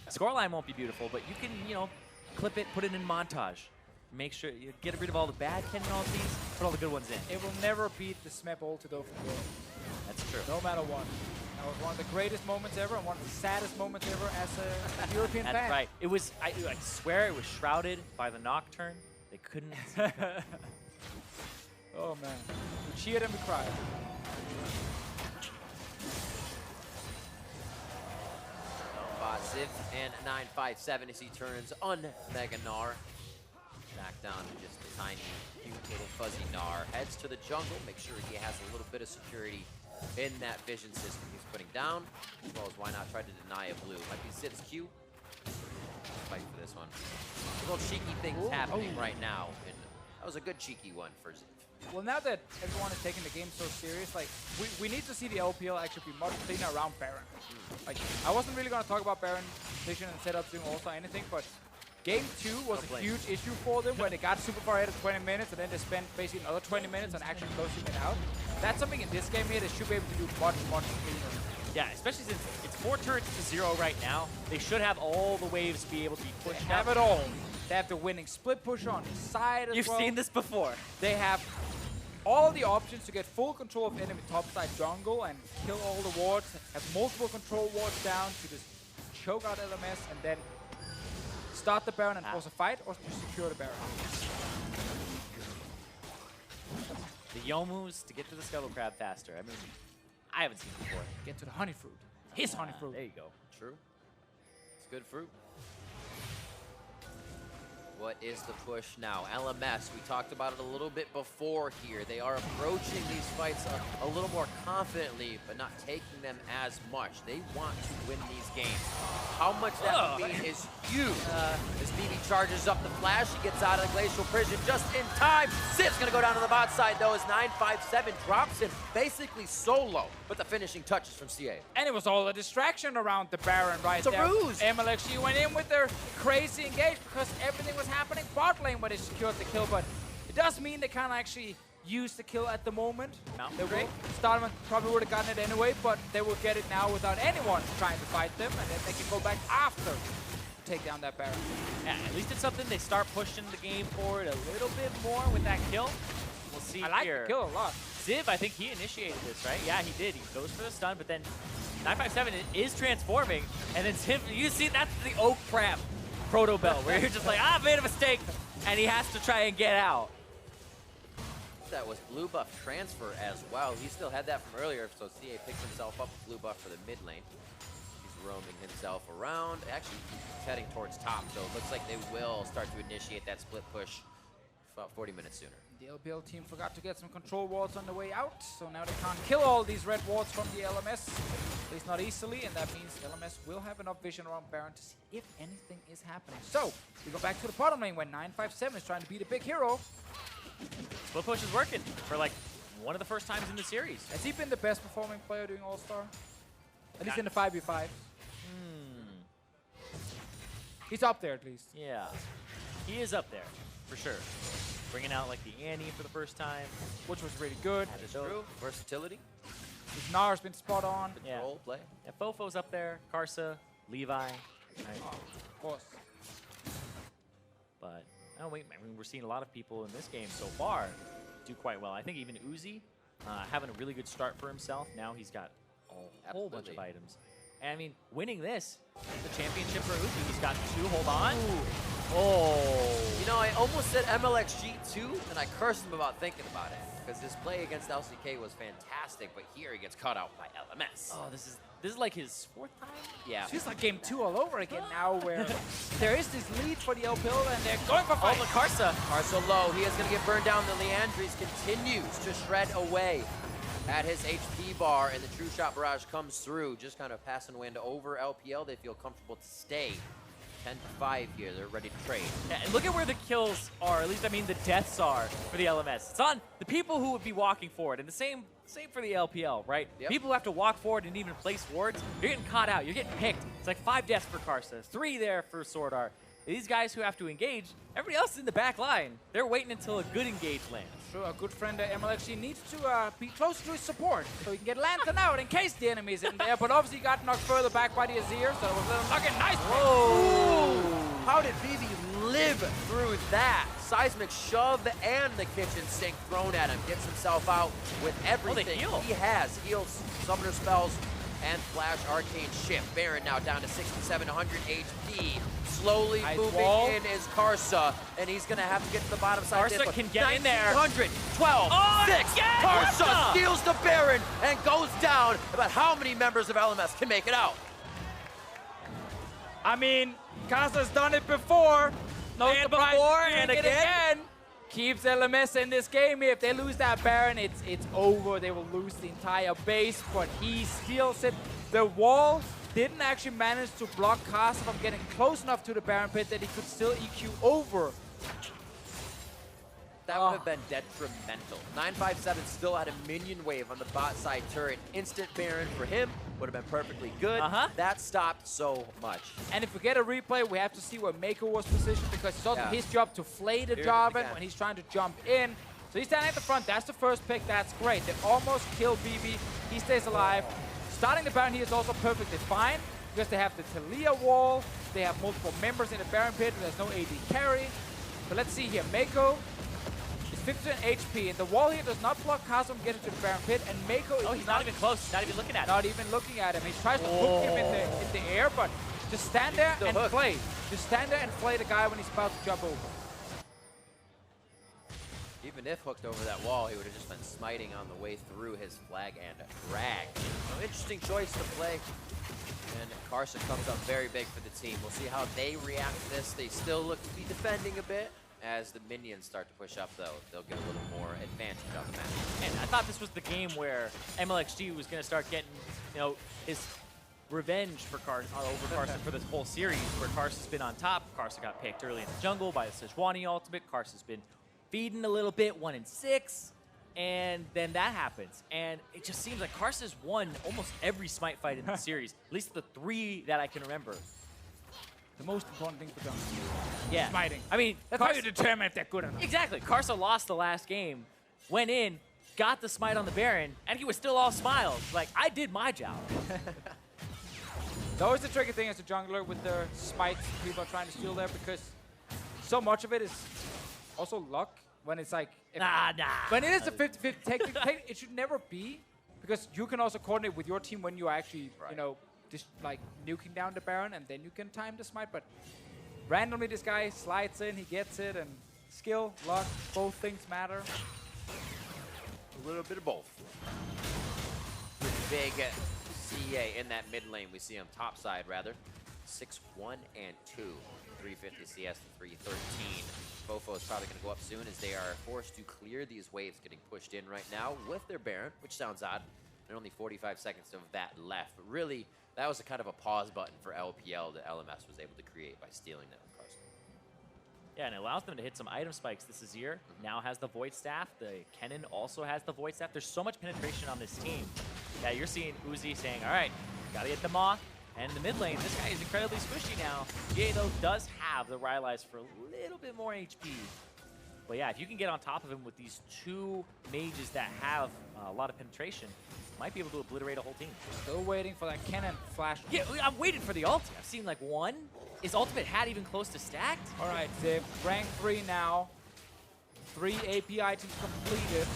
Scoreline won't be beautiful, but you can, you know, clip it, put it in montage. Make sure you get rid of all the bad Kennen ultis, put all the good ones in. it will never beat the Smep ulti though from World. That's true. No matter what. That was one of the greatest moments ever and one of the saddest moments ever as a European fan. That's right. It was, I swear it was shrouded by the Nocturne. They couldn't. Oh man. We cheered and we cried. Ziv and 957 as he turns on Mega Gnar. Back down to just a tiny, cute little fuzzy Gnar. Heads to the jungle, make sure he has a little bit of security in that vision system he's putting down. As well as why not try to deny a blue. Might be Ziv's Q. Fight for this one. Little cheeky things happening right now. And that was a good cheeky one for Ziv. Well, now that everyone is taking the game so serious, like, we need to see the LPL actually be much cleaner around Baron. Like, I wasn't really going to talk about Baron vision and setup doing also anything, but Game 2 was a huge issue for them where they got super far ahead of 20 minutes and then they spent basically another 20 minutes on actually closing it out. That's something in this game here they should be able to do much, much cleaner. Yeah, especially since it's 4 turrets to 0 right now. They should have all the waves be able to be pushed They have out. it all. They have the winning split push on the side as You've well. seen this before. They have all the options to get full control of enemy topside jungle and kill all the wards, have multiple control wards down to just choke out LMS and then start the Baron and force a fight or just secure the Baron. The Yomus to get to the Scuttle Crab faster. I mean, I haven't seen it before. Get to the honey fruit. His honey fruit. There you go. True. It's good fruit. What is the push now? LMS, we talked about it a little bit before here. They are approaching these fights a little more confidently, but not taking them as much. They want to win these games. How much that would mean is huge. As BeBe charges up the flash, he gets out of the glacial prison just in time. Ziv's gonna go down to the bot side though as 957 drops him basically solo. But the finishing touches from Xiye. And it was all a distraction around the Baron right there. It's a ruse. Mlxg went in with their crazy engage because everything was happening bot lane when they secured the kill, but it does mean they can't actually use the kill at the moment. They will. Starman probably would have gotten it anyway, but they will get it now without anyone trying to fight them, and then they can go back after to take down that Baron. Yeah, at least it's something they start pushing the game forward a little bit more with that kill. We'll see I like here. the kill a lot. Ziv, I think he initiated this, right? Yeah, he did. He goes for the stun, but then 957 is transforming, and then Ziv, you see, that's the Oak Crab. Proto Bell, where you're just like, I made a mistake, and he has to try and get out. That was blue buff transfer as well. He still had that from earlier, so Xiye picks himself up with blue buff for the mid lane. He's roaming himself around. Actually, he's heading towards top, so it looks like they will start to initiate that split push about 40 minutes sooner. The LPL team forgot to get some control wards on the way out, so now they can't kill all these red wards from the LMS, at least not easily, and that means LMS will have enough vision around Baron to see if anything is happening. So, we go back to the bottom lane when 957 is trying to be the big hero. Split push is working for like one of the first times in the series. Has he been the best performing player doing All-Star? At least in the 5v5. He's up there at least. Yeah, he is up there for sure. Bringing out like the Annie for the first time, Which was really good. That is true. Versatility. His Gnar's been spot on. Yeah. Role play. Yeah, FoFo's up there, Karsa, Levi. Right. Of course. But I mean, we're seeing a lot of people in this game so far do quite well. I think even Uzi having a really good start for himself. Now he's got a whole bunch of items. And I mean, winning this, the championship for Uzi. He's got 2. Hold on. Ooh. Oh. You know, I almost said Mlxg too, and I cursed him about thinking about it. Because his play against LCK was fantastic, but here he gets cut out by LMS. Oh, this is like his 4th time? Yeah. It's just like game 2 all over again now, where there is this lead for the LPL and they're going for fight. Oh, Karsa. Karsa low. He is going to get burned down. The Leandres continues to shred away at his HP bar, and the True Shot Barrage comes through, just kind of passing wind over LPL. They feel comfortable to stay. 10-5 here. They're ready to trade. Yeah, and look at where the kills are, at least I mean the deaths are for the LMS. It's on the people who would be walking forward, and the same for the LPL, right? Yep. People who have to walk forward and even place wards, you're getting caught out, you're getting picked. It's like 5 deaths for Karsa, 3 there for SwordArt. These guys who have to engage, everybody else in the back line, they're waiting until a good engage lands. Sure, a good friend Mlxg needs to be close to his support so he can get Lantern out in case the enemy is in there, but obviously he got knocked further back by the Azir, so it was a little fucking nice. Whoa! How did BeBe live through that? Seismic shove and the kitchen sink thrown at him. Gets himself out with everything he has. Heals, summoner spells, and flash arcane shift. Baron now down to 6700 HP. Slowly moving in is Karsa, and he's gonna have to get to the bottom side. Karsa can get in there. 1900, 12, 6. Karsa steals the Baron and goes down. About how many members of LMS can make it out? I mean, Karsa's done it before. No surprise, and again. Keeps LMS in this game. If they lose that Baron, it's over. They will lose the entire base, but he steals it. The wall didn't actually manage to block Karsa from getting close enough to the Baron pit that he could still EQ over. That would have been detrimental. 957 still had a minion wave on the bot side turret. Instant Baron for him would have been perfectly good. That stopped so much. And if we get a replay, we have to see where Meiko was positioned, because it's also his job to flay the Jarvan when he's trying to jump in. So he's standing at the front. That's the first pick. That's great. They almost kill BeBe. He stays alive. Starting the Baron here is also perfectly fine, because they have the Taliyah wall. They have multiple members in the Baron pit. There's no AD carry. But let's see here. Meiko is 50% HP, and the wall here does not block Karsa from getting to the Baron pit, and Meiko he's not even close. He's not even looking at him. Not even looking at him. He tries to hook him in the air, but just stand there and play. Just stand there and play the guy when he's about to jump over. Even if hooked over that wall, he would have just been smiting on the way through his flag and drag. So interesting choice to play. And Karsa comes up very big for the team. We'll see how they react to this. They still look to be defending a bit. As the minions start to push up, though, they'll get a little more advantage on the map. And I thought this was the game where Mlxg was going to start getting, his revenge for over Karsa for this whole series, where Karsa's been on top. Karsa got picked early in the jungle by the Sejuani ultimate. Karsa's been feeding a little bit, 1-6, and then that happens. And it just seems like Karsa's won almost every smite fight in the series, at least the 3 that I can remember. The most important thing for them. Yeah. Smiting. I mean, that's how you determine if they're good enough. Exactly. Karsa lost the last game, went in, got the smite on the Baron, and he was still all smiles. Like, I did my job. It's always the tricky thing as a jungler with the smites people are trying to steal there, because so much of it is also luck. When it's like... When it is a 50-50, technically, it should never be, because you can also coordinate with your team when you are actually, just like nuking down the Baron, and then you can time the smite. But randomly this guy slides in, he gets it, and skill, luck, both things matter. A little bit of both. Big Xiye in that mid lane. We see him top side, rather. 6-1 and 2. 350 CS to 313. FoFo is probably going to go up soon as they are forced to clear these waves getting pushed in right now with their Baron, which sounds odd. And only 45 seconds of that left. But really, that was a kind of a pause button for LPL that LMS was able to create by stealing that with Karsa. Yeah, and it allows them to hit some item spikes. This Azir now has the Void Staff. The Kennen also has the Void Staff. There's so much penetration on this team that you're seeing Uzi saying, all right, gotta get the Moth. And in the mid lane, this guy is incredibly squishy now. Xiye, though, does have the Rylai's for a little bit more HP. But yeah, if you can get on top of him with these two mages that have a lot of penetration, might be able to obliterate a whole team. Still waiting for that Kennen flash. Yeah, I'm waiting for the ulti. I've seen like one. Is ultimate hat even close to stacked? All right, Ziv, rank 3 now. 3 AP items completed.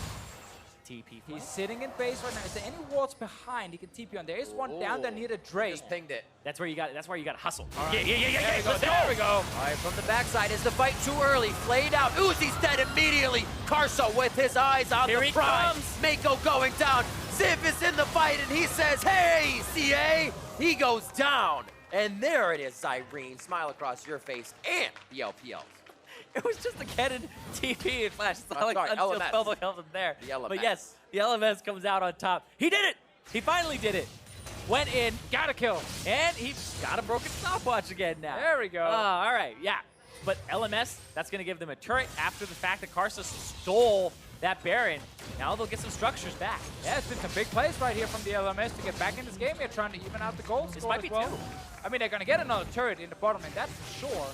TP. He's sitting in base right now. Is there any wards behind he can TP on? There is one down there near the Drake. Just pinged it. That's where you got. That's where you got to hustle. Right. Yeah. There we go. All right, from the backside, is the fight too early? Flayed out. Uzi's dead immediately. Karsa with his eyes on Here the he prize. comes. Meiko going down. Ziv is in the fight, and he says, hey, Xiye. He goes down. And there it is, Zirene. Smile across your face and the LPLs. It was just a Kennen TP and flash. It's not like sorry, until LMS. FoFo helped him there. The LMS. But yes, the LMS comes out on top. He did it! He finally did it. Went in, Got a kill. and he got a broken stopwatch again now. There we go. All right, yeah. But LMS, that's going to give them a turret after the fact that Karsa stole that Baron. Now they'll get some structures back. Yeah, it's been some big plays right here from the LMS to get back in this game. They're trying to even out the goal This score might as be well. two. I mean, they're going to get another turret in the bottom lane, that's for sure.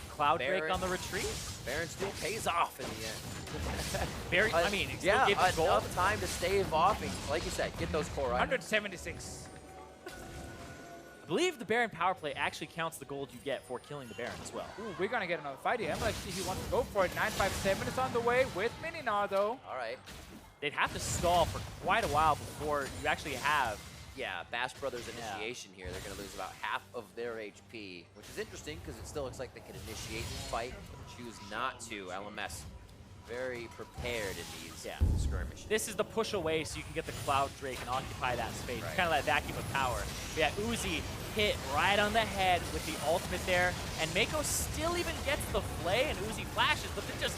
Cloud Drake Baron. on the retreat. Baron still pays off in the end. Very, I mean, it still yeah, gives gold. enough time to stave off and, like you said, get those core items. 176. I believe the Baron power play actually counts the gold you get for killing the Baron as well. Ooh, we're going to get another fight here. Mlxg, he wants to go for it. 957 is on the way with Mininar, though. All right. They'd have to stall for quite a while before you actually have. Yeah, Bash Brothers initiation here. They're going to lose about half of their HP, which is interesting because it still looks like they can initiate the fight, but choose not to. LMS very prepared in these skirmishes. This is the push away so you can get the Cloud Drake and occupy that space. Right. Kind of that vacuum of power. But yeah, Uzi hit right on the head with the ultimate there, and Meiko still even gets the flay, and Uzi flashes, but then just,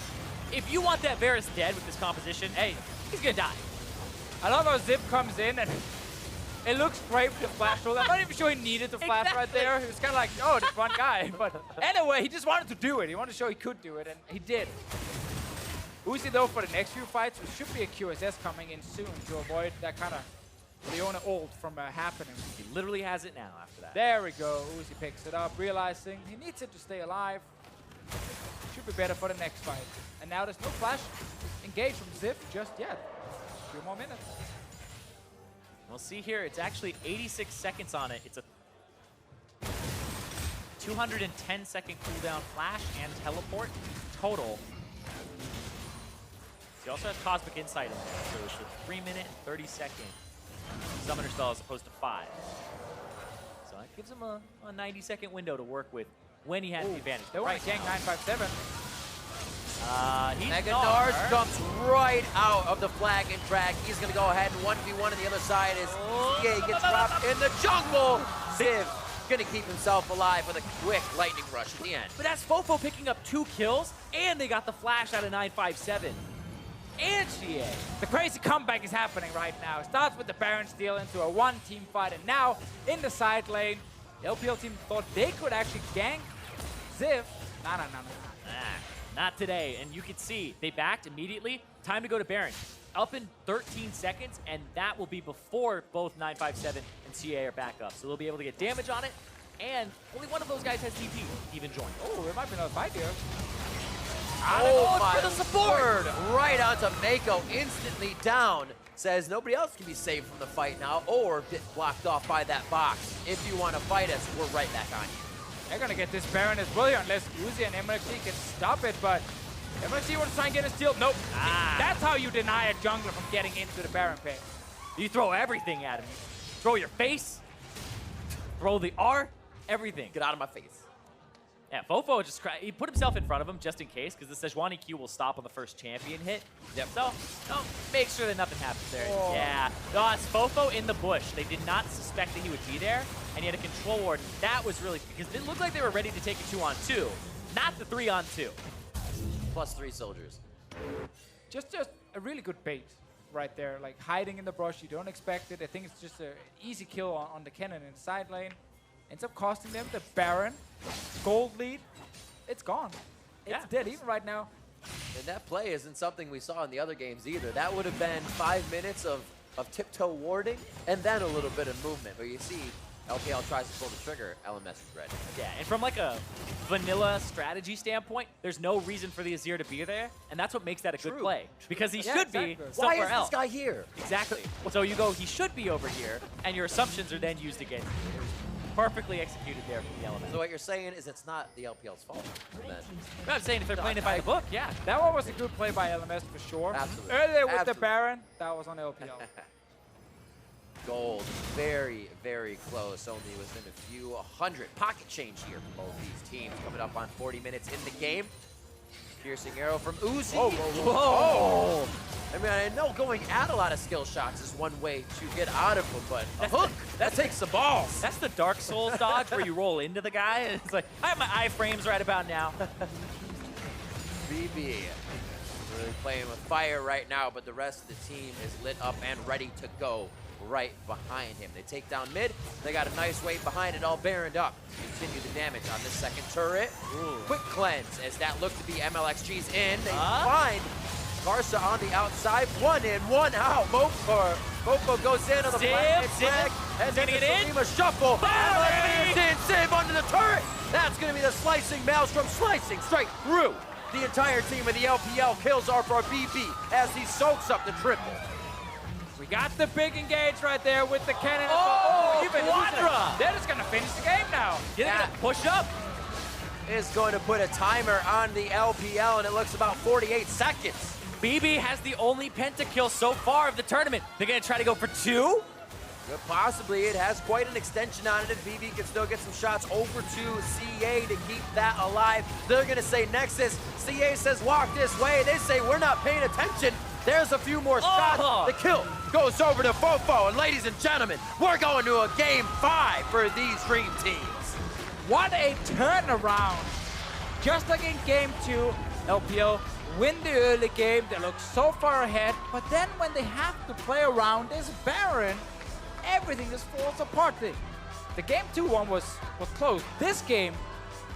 if you want that Varus dead with this composition, hey, he's going to die. I love how Ziv comes in and it looks great with the flash roll. I'm not even sure he needed the flash right there. He was kind of like, oh, this one guy. But anyway, he just wanted to do it. He wanted to show he could do it, and he did. Uzi, though, for the next few fights, there should be a QSS coming in soon to avoid that kind of Leona ult from happening. He literally has it now after that. There we go. Uzi picks it up, realizing he needs it to stay alive. Should be better for the next fight. And now there's no flash engage from Ziv just yet. A few more minutes. We'll see here. It's actually 86 seconds on it. It's a 210-second cooldown flash and teleport total. He also has Cosmic Insight in there, so it's a 3-minute and 30-second summoner spell as opposed to 5. So that gives him a 90-second window to work with when he has the advantage. They want to gank 957. He's Gnar jumps right out of the flag and drag. He's going to go ahead and 1v1 on the other side as Xiye gets dropped in the jungle. Ziv going to keep himself alive with a quick lightning rush at the end. But that's FoFo picking up 2 kills, and they got the flash out of 957. And Xiye. The crazy comeback is happening right now. It starts with the Baron steal into a one-team fight, and now in the side lane, the LPL team thought they could actually gank Ziv. No. Not today, and you can see they backed immediately. Time to go to Baron. Up in 13 seconds, and that will be before both 957 and Xiye are back up. So they'll be able to get damage on it, and only one of those guys has TP even joined. Oh, there might be another fight here. Oh my for the support! word! Right onto Meiko, instantly down. Says nobody else can be saved from the fight now or get blocked off by that box. If you want to fight us, we're right back on you. They're going to get this Baron as well here unless Uzi and Mlxg can stop it, but Mlxg wants to try and get a steal. Nope. That's how you deny a jungler from getting into the Baron pit. You throw everything at him. You throw your face, throw the R, Everything. Get out of my face. Yeah, FoFo just he put himself in front of him just in case, because the Sejuani Q will stop on the first champion hit. Yep. So, make sure that nothing happens there. Oh. Yeah. No, it's FoFo in the bush. They did not suspect that he would be there, and he had a control ward. That was really, because it looked like they were ready to take a 2-on-2, not the 3-on-2. Plus 3 soldiers. Just a really good bait right there. Like hiding in the brush, you don't expect it. I think it's just an easy kill on the Kennen in the side lane. Ends up costing them the Baron. Gold lead. It's gone. It's dead even right now. And that play isn't something we saw in the other games either. That would have been 5 minutes of tiptoe warding and then a little bit of movement. But you see, LPL tries to pull the trigger, LMS is ready. Yeah, and from like a vanilla strategy standpoint, there's no reason for the Azir to be there, and that's what makes that a good play. Because he should be Why somewhere is else. this guy here? Exactly. So you go, he should be over here, and your assumptions are then used against you. It was perfectly executed there from the LMS. So what you're saying is it's not the LPL's fault. I'm saying if they're playing it by the book, yeah. That one was a good play by LMS for sure. Absolutely. Earlier with the Absolutely. Baron, that was on LPL. Gold, very, very close. Only within a few 100 pocket change here for both these teams. Coming up on 40 minutes in the game. Piercing arrow from Uzi. Whoa. I mean, I know going at a lot of skill shots is one way to get out of them, but a hook, that takes the balls. That's the Dark Souls dodge where you roll into the guy, and it's like, I have my iframes right about now. BeBe really playing with fire right now, but the rest of the team is lit up and ready to go right behind him. They take down mid. They got a nice wave behind it, all baroned up. Continue the damage on this second turret. Quick cleanse as that looked to be Mlxg's in. They find Karsa on the outside. 1 in, 1 out. FoFo goes in on the flag. And then get in. a shuffle. Mlxg is in. Ziv under the turret. That's going to be the slicing Maelstrom, slicing straight through. The entire team of the LPL kills are for BeBe as he soaks up the triple. We got the big engage right there with the Kennen. Even Quadra! They're just gonna finish the game now. Yeah, push up. Is going to put a timer on the LPL, and it looks about 48 seconds. BeBe has the only pentakill so far of the tournament. They're gonna try to go for 2? Possibly. It has quite an extension on it if BeBe can still get some shots over to Xiye to keep that alive. They're going to say Nexus. Xiye says walk this way. They say we're not paying attention. There's a few more shots. The kill goes over to FoFo. And ladies and gentlemen, we're going to a game 5 for these dream teams. What a turnaround. Just like in game 2, LPL win the early game. They look so far ahead. But then when they have to play around this Baron, everything just falls apart. The game 2 one was close. This game,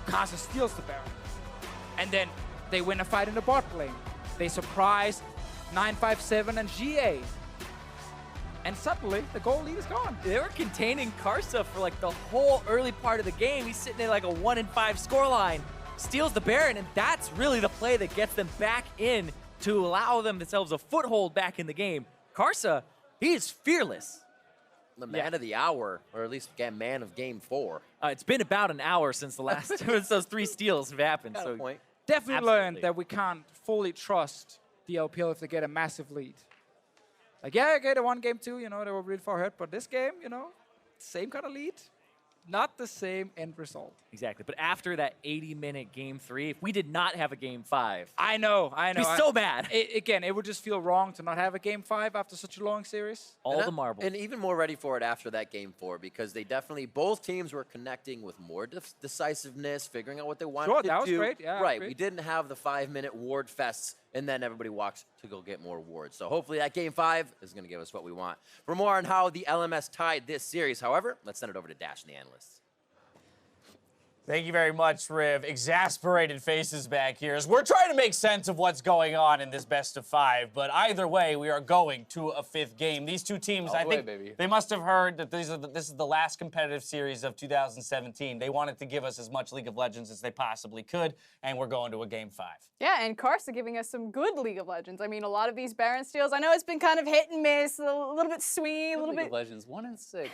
Karsa steals the Baron. And then they win a fight in the bot lane. They surprise 957 and Xiye. And suddenly, the goal lead is gone. They were containing Karsa for like the whole early part of the game. He's sitting at like a 1-5 scoreline, steals the Baron, and that's really the play that gets them back in to allow themselves a foothold back in the game. Karsa, he is fearless. The man of the hour, or at least man of game 4. It's been about an hour since the last since those 3 steals have happened. Got So a point. Definitely learned that we can't fully trust the LPL if they get a massive lead. Like, yeah, okay, they won game 2, you know, they were really far ahead, but this game, you know, same kind of lead. Not the same end result. Exactly. But after that 80-minute game 3, if we did not have a game 5, I know. I'd be so mad. Again, it would just feel wrong to not have a game 5 after such a long series. All the marbles. And even more ready for it after that game 4 because they definitely, both teams were connecting with more decisiveness, figuring out what they wanted to do. That was great. Yeah, right. great. We didn't have the 5-minute ward fests and then everybody walks to go get more wards. So hopefully that game 5 is going to give us what we want. For more on how the LMS tied this series, however, let's send it over to Dash and the analysts. Thank you very much, Riv. Exasperated faces back here as we're trying to make sense of what's going on in this best of 5. But either way, we are going to a 5th game. These two teams, I think they must have heard that this is the last competitive series of 2017. They wanted to give us as much League of Legends as they possibly could, and we're going to a game 5. Yeah, and Karsa giving us some good League of Legends. I mean, a lot of these Baron steals, I know it's been kind of hit and miss, a little bit swingy, a little League bit. of Legends 1 and 6.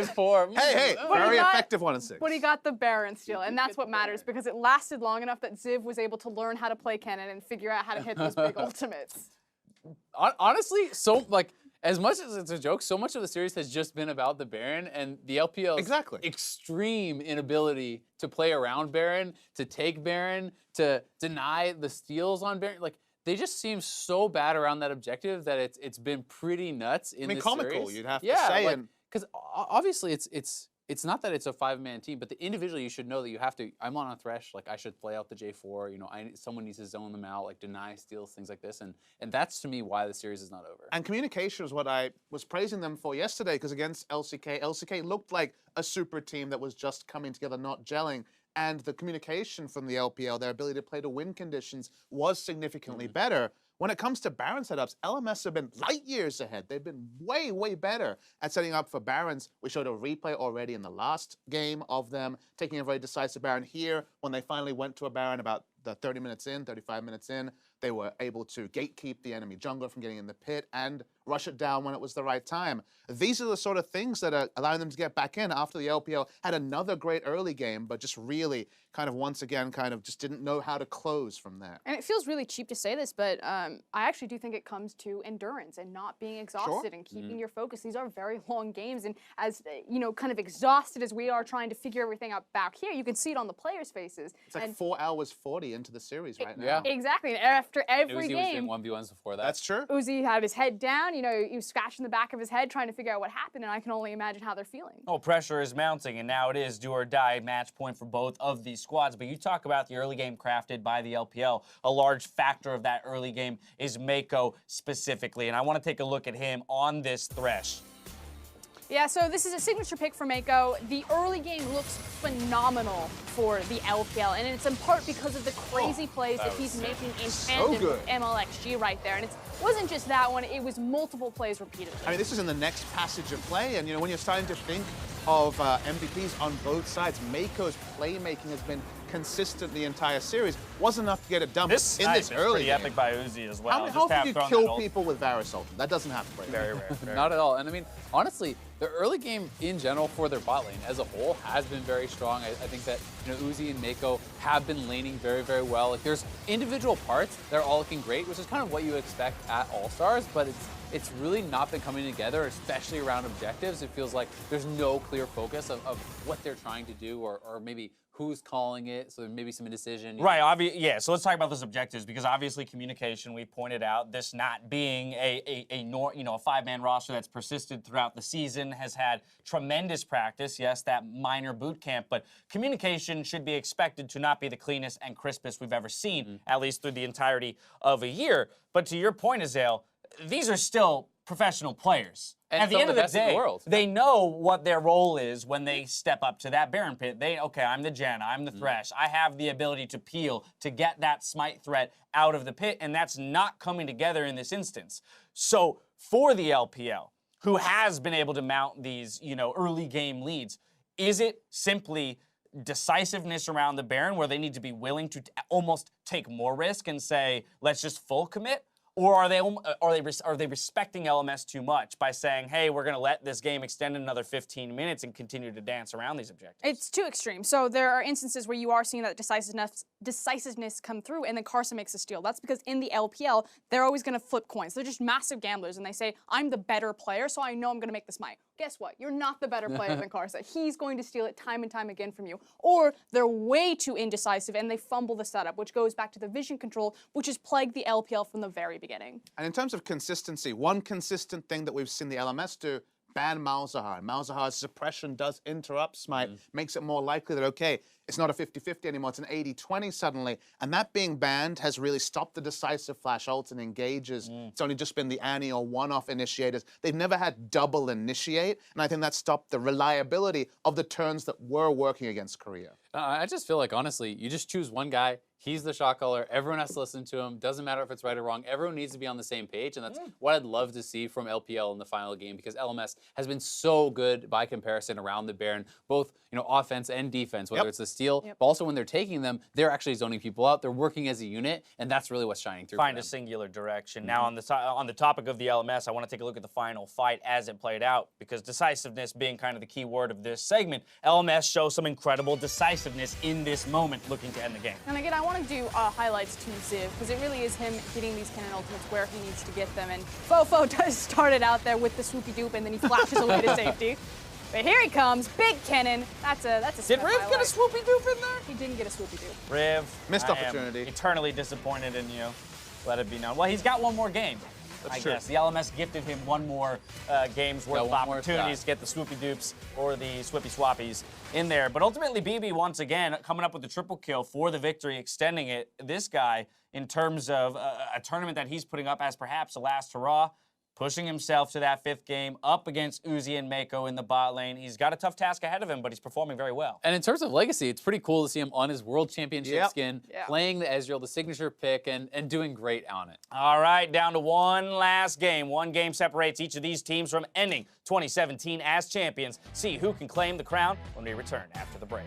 4. Hey, very effective 1 and 6. But he got the Baron steal, and that's what matters because it lasted long enough that Ziv was able to learn how to play Kennen and figure out how to hit those big ultimates. Honestly, so like as much as it's a joke, so much of the series has just been about the Baron and the LPL's extreme inability to play around Baron, to take Baron, to deny the steals on Baron. Like, they just seem so bad around that objective that it's been pretty nuts in this comical, series. you'd have to say. Because obviously it's not that it's a 5-man team, but individually you should know that you have to. I'm on a Thresh, like I should play out the J4. You know, someone needs to zone them out, like deny steals, things like this, and that's to me why the series is not over. And communication is what I was praising them for yesterday, because against LCK looked like a super team that was just coming together, not gelling. And the communication from the LPL, their ability to play to win conditions, was significantly better. When it comes to Baron setups, LMS have been light years ahead. They've been way, way better at setting up for Barons. We showed a replay already in the last game of them taking a very decisive Baron here. When they finally went to a Baron about the 30 minutes in, 35 minutes in, they were able to gatekeep the enemy jungler from getting in the pit and rush it down when it was the right time. These are the sort of things that are allowing them to get back in after the LPL had another great early game, but just really kind of once again kind of just didn't know how to close from there. And it feels really cheap to say this, but I actually do think it comes to endurance and not being exhausted and keeping your focus. These are very long games, and as you know, kind of exhausted as we are trying to figure everything out back here, you can see it on the players' faces. It's like 4 hours 40 into the series right now. Yeah. Exactly. And after every Uzi game, was doing 1v1s before that. That's true. Uzi had his head down, you know, he was scratching the back of his head trying to figure out what happened, and I can only imagine how they're feeling. Oh, pressure is mounting, and now it is do or die match point for both of these squads. But you talk about the early game crafted by the LPL. A large factor of that early game is Meiko specifically, and I want to take a look at him on this Thresh. Yeah, so this is a signature pick for Meiko. The early game looks phenomenal for the LPL, and it's in part because of the crazy plays that he's making in tandem with Mlxg right there. And it wasn't just that one, it was multiple plays repeatedly. I mean, this is in the next passage of play, and you know, when you're starting to think of MVPs on both sides, Meiko's playmaking has been consistent the entire series. Wasn't enough to get it done. This in this early pretty epic by Uzi as well. How often do you kill people with Varus ult? That doesn't happen very Very rare. Not at all. And I mean, honestly, the early game in general for their bot lane as a whole has been very strong. I think that, you know, Uzi and Meiko have been laning very, very well. Like, there's individual parts that are all looking great, which is kind of what you expect at All-Stars, but it's really not been coming together, especially around objectives. It feels like there's no clear focus of what they're trying to do or maybe who's calling it, so there may be some indecision. Right, yeah, so let's talk about those objectives, because obviously communication, we pointed out, this not being a 5-man roster that's persisted throughout the season, has had tremendous practice, yes, that minor boot camp, but communication should be expected to not be the cleanest and crispest we've ever seen, at least through the entirety of a year. But to your point, Ezreal, these are still professional players. And at the end of the day, world. they know what their role is when they step up to that Baron pit. Okay, I'm the Janna, I'm the Thresh. I have the ability to peel, to get that smite threat out of the pit, and that's not coming together in this instance. So for the LPL, who has been able to mount these, early game leads, is it simply decisiveness around the Baron where they need to be willing to almost take more risk and say, let's just full commit? Or are they respecting LMS too much by saying, hey, we're going to let this game extend another 15 minutes and continue to dance around these objectives? It's too extreme. So there are instances where you are seeing that decisiveness come through, and then Karsa makes a steal. That's because in the LPL, they're always going to flip coins. They're just massive gamblers, and they say, I'm the better player, so I know I'm going to make the smite. Guess what? You're not the better player than Karsa. He's going to steal it time and time again from you. Or they're way too indecisive, and they fumble the setup, which goes back to the vision control, which has plagued the LPL from the very beginning. And in terms of consistency, one consistent thing that we've seen the LMS do, ban Mlxg. Mlxg's suppression does interrupt smite, makes it more likely that, okay, it's not a 50-50 anymore, it's an 80-20 suddenly. And that being banned has really stopped the decisive flash ults and engages. It's only just been the Annie or one-off initiators. They've never had double initiate, and I think that stopped the reliability of the turns that were working against Korea. I just feel like, honestly, you just choose one guy. He's the shot caller. Everyone has to listen to him. Doesn't matter if it's right or wrong. Everyone needs to be on the same page, and that's what I'd love to see from LPL in the final game, because LMS has been so good by comparison around the Baron, both offense and defense, whether it's the steal, but also when they're taking them, they're actually zoning people out. They're working as a unit, and that's really what's shining through. Find a singular direction. Now, on the topic of the LMS, I want to take a look at the final fight as it played out, because decisiveness being kind of the key word of this segment, LMS shows some incredible decisiveness in this moment, looking to end the game. And again, I want want to do highlights to Ziv, because it really is him getting these Kennen ultimates where he needs to get them. And FoFo does start it out there with the swoopy doop, and then he flashes away to safety. But here he comes, big Kennen. That's a Did Riv get a swoopy doop in there? He didn't get a swoopy doop. Riv, Missed I opportunity. am eternally disappointed in you. Let it be known. Well, he's got one more game. I true. guess the LMS gifted him one more game's worth of one more opportunities shot. to get the swoopy dupes or the swippy swappies in there. But ultimately, BeBe once again coming up with the triple kill for the victory, extending it. This guy, in terms of a tournament that he's putting up as perhaps a last hurrah, pushing himself to that 5th game up against Uzi and Meiko in the bot lane. He's got a tough task ahead of him, but he's performing very well. And in terms of legacy, it's pretty cool to see him on his World Championship Yep. skin, Yeah. playing the Ezreal, the signature pick, and doing great on it. All right, down to one last game. One game separates each of these teams from ending 2017 as champions. See who can claim the crown when we return after the break.